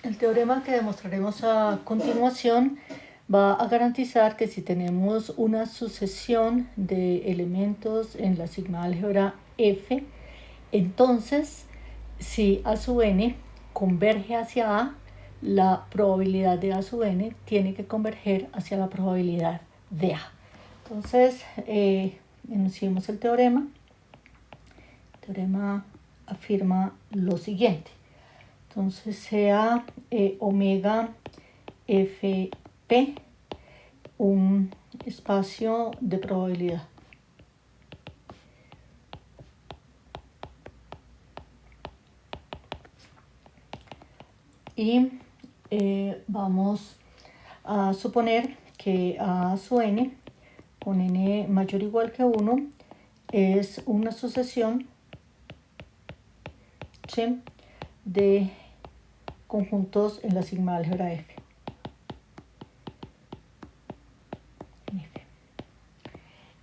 El teorema que demostraremos a continuación va a garantizar que si tenemos una sucesión de elementos en la sigma álgebra F, entonces si A sub n converge hacia A, la probabilidad de A sub n tiene que converger hacia la probabilidad de A. Entonces, enunciemos el teorema. El teorema afirma lo siguiente. Entonces sea omega fp un espacio de probabilidad. Y vamos a suponer que A sub n con n mayor o igual que 1 es una sucesión, ¿sí?, de conjuntos en la sigma álgebra F.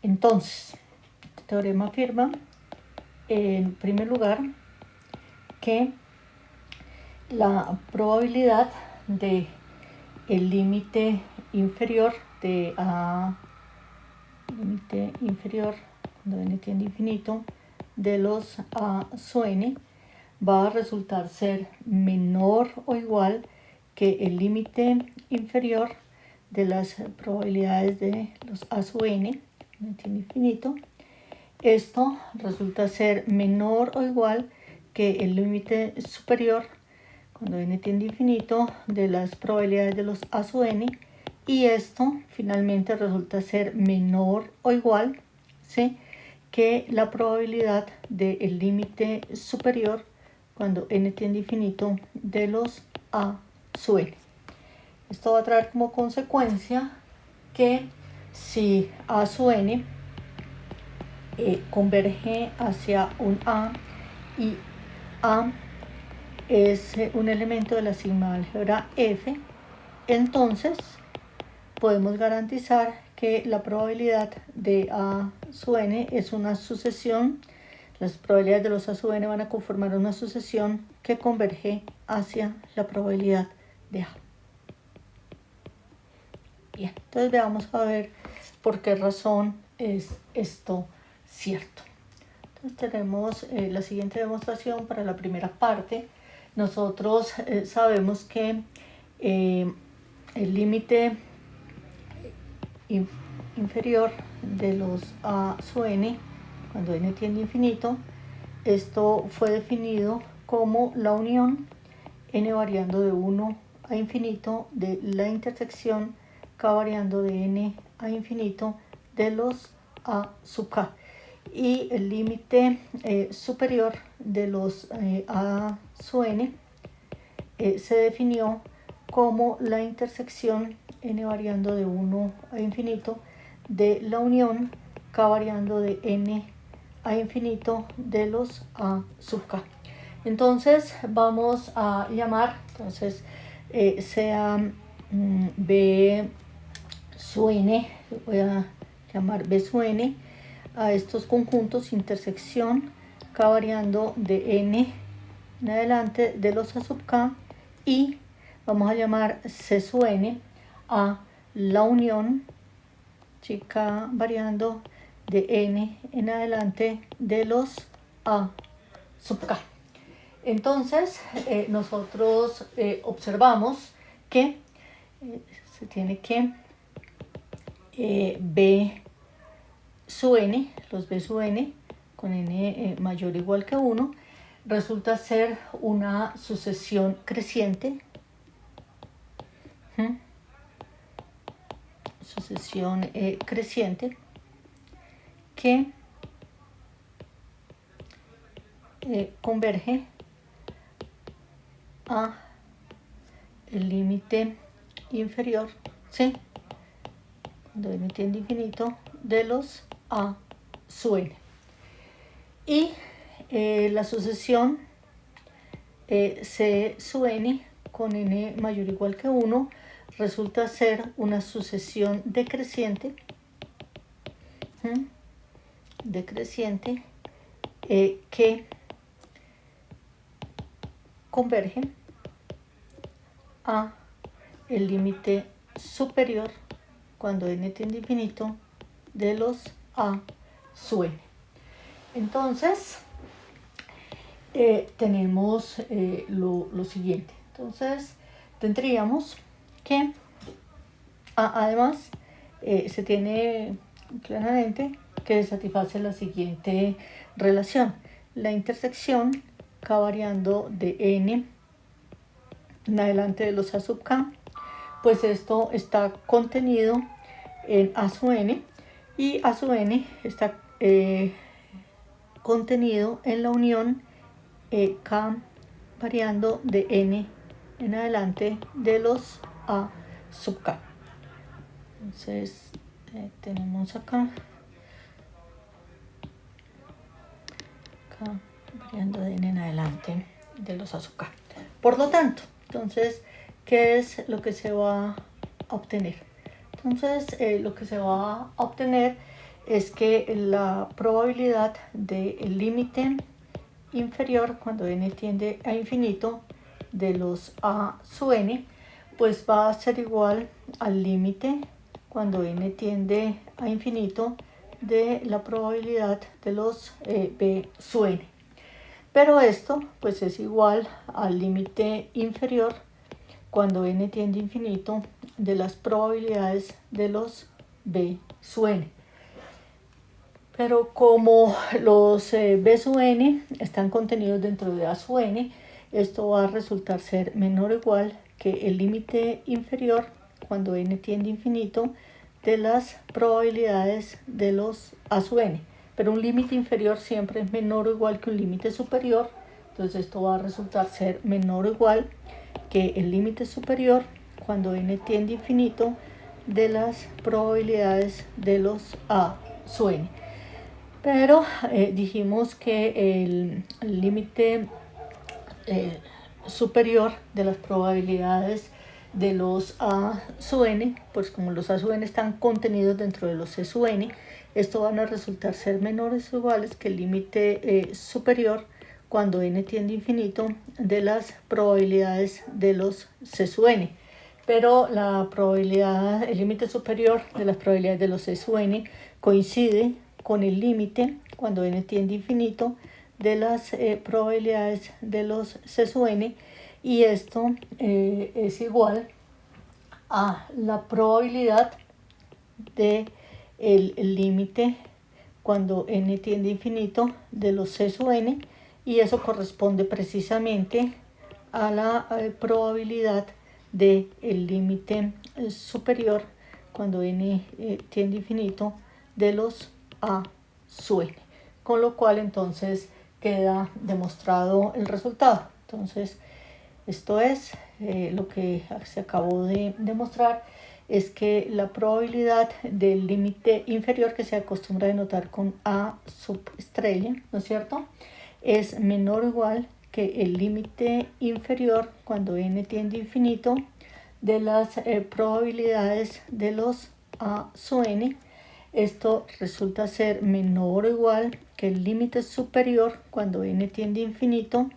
Entonces, este teorema afirma, en primer lugar, que la probabilidad de el límite inferior de A, límite inferior cuando n tiende a infinito, de los A sub n va a resultar ser menor o igual que el límite inferior de las probabilidades de los A sub n, n tiende a infinito. Esto resulta ser menor o igual que el límite superior cuando n tiende a infinito de las probabilidades de los A sub n, y esto finalmente resulta ser menor o igual, ¿sí?, que la probabilidad del límite superior cuando n tiende a infinito de los A sub n. Esto va a traer como consecuencia que si A sub n converge hacia un A y A es un elemento de la sigma álgebra F, entonces podemos garantizar que la probabilidad de A sub n es una sucesión. Las probabilidades de los A sub n van a conformar una sucesión que converge hacia la probabilidad de A. Bien, entonces veamos a ver por qué razón es esto cierto. Entonces tenemos la siguiente demostración para la primera parte. Nosotros sabemos que el límite inferior de los A sub n cuando n tiende a infinito, esto fue definido como la unión n variando de 1 a infinito de la intersección k variando de n a infinito de los A sub k. Y el límite superior de los A sub n se definió como la intersección n variando de 1 a infinito de la unión k variando de n a infinito de los A sub k. Entonces vamos a llamar, sea B sub n, voy a llamar B sub n a estos conjuntos intersección k variando de n en adelante de los A sub k, y vamos a llamar C sub n a la unión k variando de n en adelante de los A sub k. Entonces nosotros observamos que se tiene que B sub n, los B sub n con n mayor o igual que 1, resulta ser una sucesión creciente, sucesión creciente que converge a el límite inferior, ¿sí?, cuando n tiende a infinito de los A sub n. Y la sucesión C sub n con n mayor o igual que 1 resulta ser una sucesión decreciente, que converge a el límite superior cuando n tiende a infinito de los a sub n. Entonces, tenemos lo siguiente. Entonces, tendríamos que, además, se tiene claramente que satisface la siguiente relación. La intersección k variando de n en adelante de los a sub k, pues esto está contenido en a sub n, y a sub n está contenido en la unión k variando de n en adelante de los a sub k. Entonces tenemos acá k variando de n en adelante de los a sub k. Por lo tanto, entonces, ¿qué es lo que se va a obtener? Entonces, lo que se va a obtener es que la probabilidad del límite inferior cuando n tiende a infinito de los a sub n, pues va a ser igual al límite cuando n tiende a infinito de la probabilidad de los b sub n. Pero esto pues es igual al límite inferior cuando n tiende a infinito de las probabilidades de los b sub n. Pero como los b sub n están contenidos dentro de a sub n, esto va a resultar ser menor o igual que el límite inferior cuando n tiende a infinito de las probabilidades de los a sub n. Pero un límite inferior siempre es menor o igual que un límite superior, entonces esto va a resultar ser menor o igual que el límite superior cuando n tiende a infinito de las probabilidades de los a sub n. Pero dijimos que el límite superior de las probabilidades de los a sub n, pues como los a sub n están contenidos dentro de los c sub n, esto van a resultar ser menores o iguales que el límite superior cuando n tiende a infinito de las probabilidades de los c sub n. Pero la probabilidad, el límite superior de las probabilidades de los c sub n coincide con el límite cuando n tiende a infinito de las probabilidades de los c sub n, y esto es igual a la probabilidad de el límite cuando n tiende a infinito de los c sub n, y eso corresponde precisamente a la probabilidad del límite superior cuando n tiende a infinito de los a sub n, con lo cual entonces queda demostrado el resultado. Entonces, esto es lo que se acabó de demostrar, es que la probabilidad del límite inferior, que se acostumbra a denotar con a subestrella, ¿no es cierto?, es menor o igual que el límite inferior cuando n tiende a infinito de las probabilidades de los a sub n. Esto resulta ser menor o igual que el límite superior cuando n tiende a infinito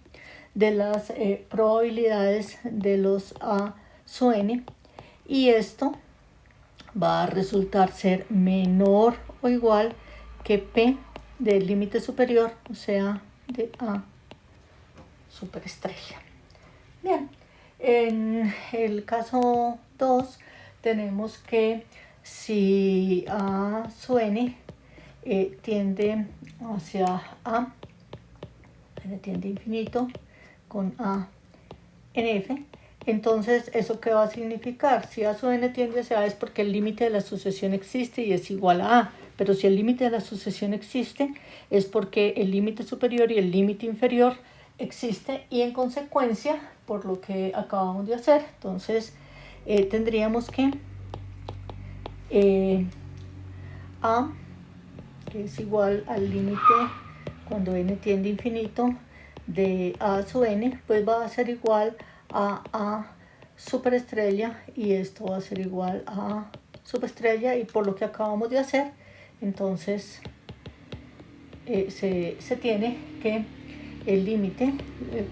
de las probabilidades de los a sub n, y esto va a resultar ser menor o igual que p del límite superior, o sea, de a superestrella. Bien, en el caso 2 tenemos que si a sub n tiende hacia a, n tiende a infinito con a en f, entonces ¿eso qué va a significar? Si a sub n tiende hacia a es porque el límite de la sucesión existe y es igual a a, pero si el límite de la sucesión existe es porque el límite superior y el límite inferior existe, y en consecuencia, por lo que acabamos de hacer, entonces tendríamos que a, que es igual al límite cuando n tiende a infinito de a sub n, pues va a ser igual a superestrella, y esto va a ser igual a subestrella, y por lo que acabamos de hacer, entonces se tiene que el límite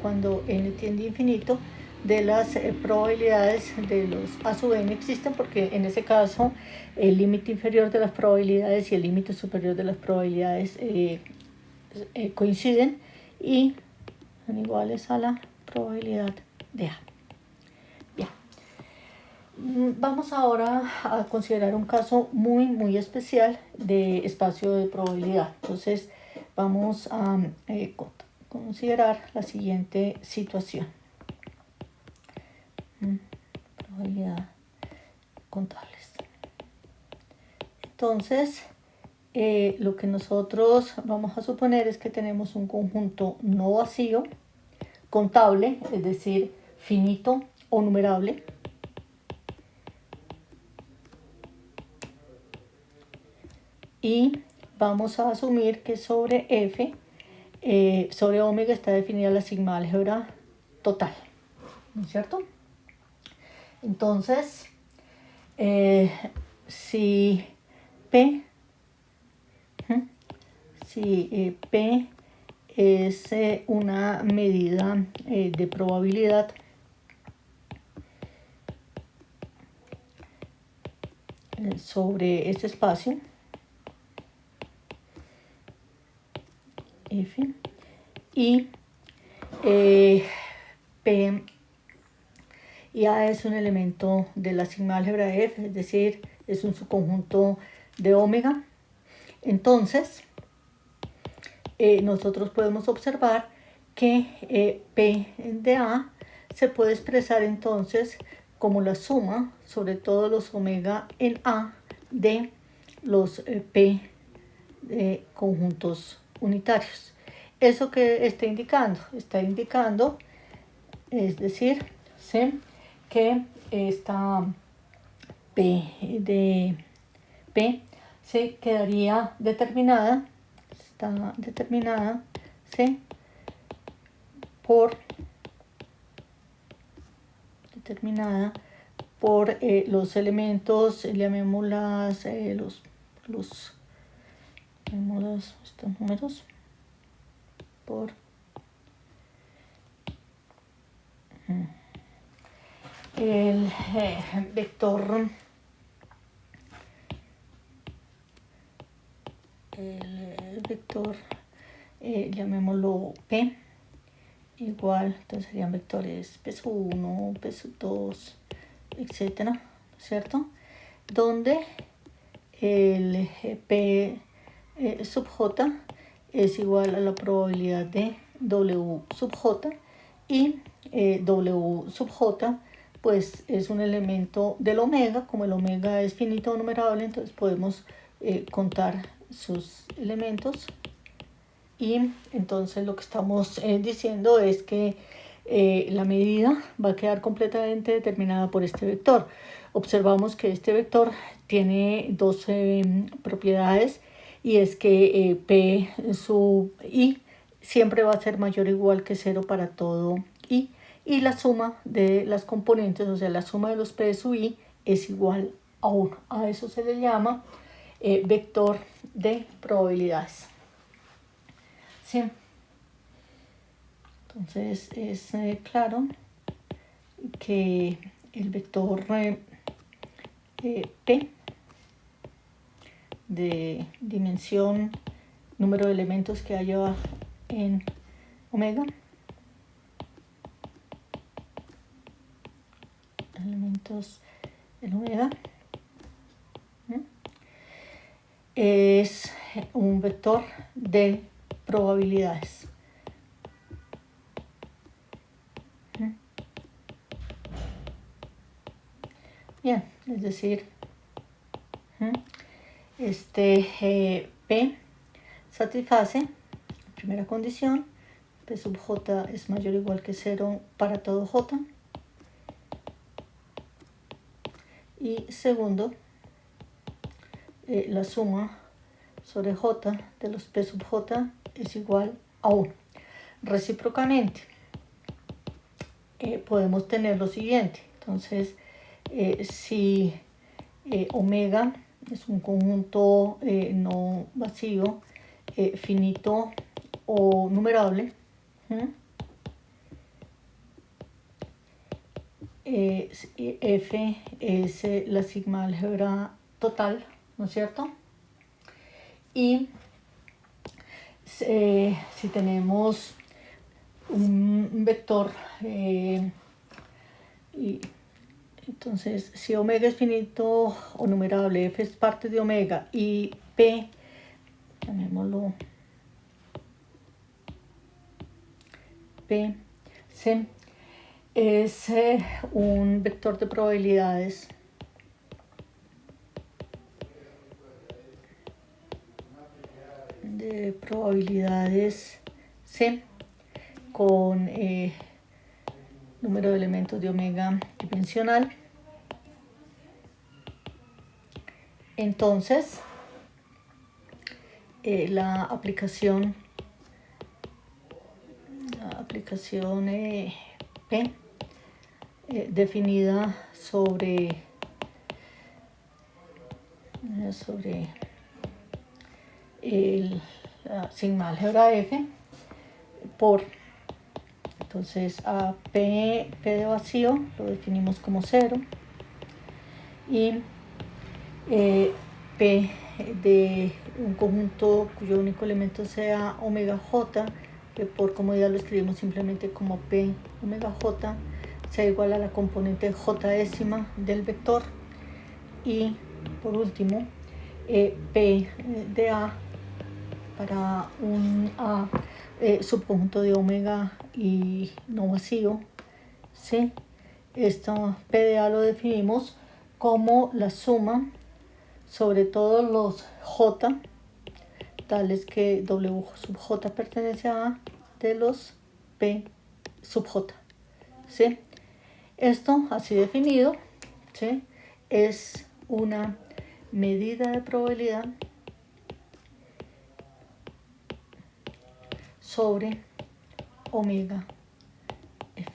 cuando n tiende a infinito de las probabilidades de los A sub n existen, porque en ese caso el límite inferior de las probabilidades y el límite superior de las probabilidades coinciden y son iguales a la probabilidad de A. Bien. Vamos ahora a considerar un caso muy especial de espacio de probabilidad. Entonces vamos a considerar la siguiente situación. Probabilidad contables. Entonces, lo que nosotros vamos a suponer es que tenemos un conjunto no vacío, contable, es decir, finito o numerable, y vamos a asumir que sobre F, sobre omega está definida la sigma álgebra total, ¿no es cierto? Entonces, si P es una medida de probabilidad sobre este espacio F y P y A es un elemento de la sigma álgebra de F, es decir, es un subconjunto de omega. Entonces, nosotros podemos observar que P de A se puede expresar entonces como la suma sobre todos los omega en A de los P de conjuntos unitarios. ¿Eso que está indicando? Está indicando, es decir, ¿sí?, que esta P de P se quedaría determinada, está determinada, ¿sí?, por los elementos, llamémoslas estos números, por el vector llamémoslo P igual, entonces serían vectores P1, P2, etcétera, ¿cierto? Donde el P sub J es igual a la probabilidad de W sub J y W sub J pues es un elemento del omega. Como el omega es finito o numerable, entonces podemos contar sus elementos, y entonces lo que estamos diciendo es que la medida va a quedar completamente determinada por este vector. Observamos que este vector tiene dos propiedades, y es que P sub I siempre va a ser mayor o igual que 0 para todo I, y la suma de las componentes, o sea, la suma de los P sub I es igual a 1. A eso se le llama vector de probabilidades. ¿Sí? Entonces es claro que el vector P de dimensión, número de elementos que haya en omega, elementos en omega, es un vector de probabilidades. Bien, es decir, P satisface la primera condición, P sub J es mayor o igual que 0 para todo J, y segundo, la suma sobre J de los P sub J es igual a 1. Recíprocamente, podemos tener lo siguiente. Entonces, si omega es un conjunto no vacío, finito o numerable, F es la sigma álgebra total, ¿no es cierto? Y si tenemos un vector, y entonces si omega es finito o numerable, f es parte de omega y p, llamémoslo p, c, es un vector de probabilidades C con número de elementos de omega dimensional. Entonces, la aplicación P definida sobre la sigma álgebra F por, entonces a P de vacío lo definimos como 0 y P de un conjunto cuyo único elemento sea omega j, que por comodidad lo escribimos simplemente como P omega j, sea igual a la componente j décima del vector. Y por último, P de A para un A subconjunto de omega y no vacío, ¿sí? Esto P de A lo definimos como la suma sobre todos los J, tales que W sub J pertenece a A, de los P sub J, ¿sí? Esto así definido, ¿sí?, es una medida de probabilidad sobre omega F.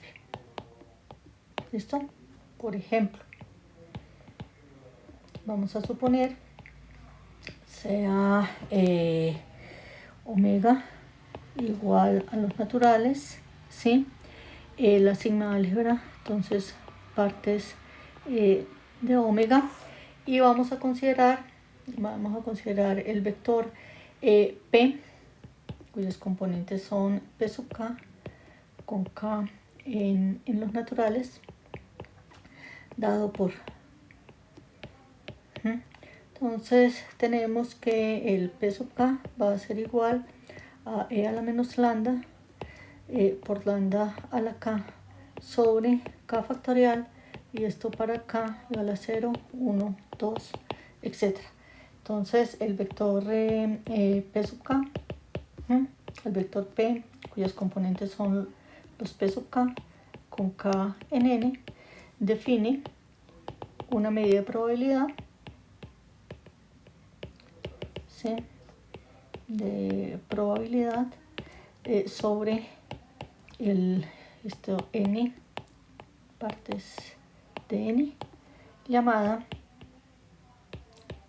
¿Listo? Por ejemplo, vamos a suponer sea omega igual a los naturales, ¿sí? La sigma álgebra, entonces partes de omega, y vamos a considerar el vector P, cuyos componentes son P sub K, con K en los naturales, dado por... Entonces tenemos que el P sub K va a ser igual a E a la menos lambda por lambda a la K sobre K factorial, y esto para K igual a 0, 1, 2, etc. Entonces el vector P sub K, el vector P, cuyos componentes son los P sub K con K en N, define una medida de probabilidad, ¿sí?, de probabilidad sobre N, partes de N, llamada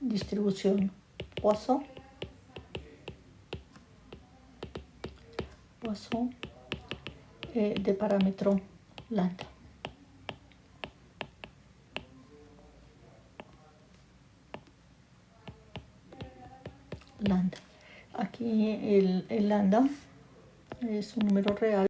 distribución Poisson de parámetro lambda. Aquí el lambda es un número real.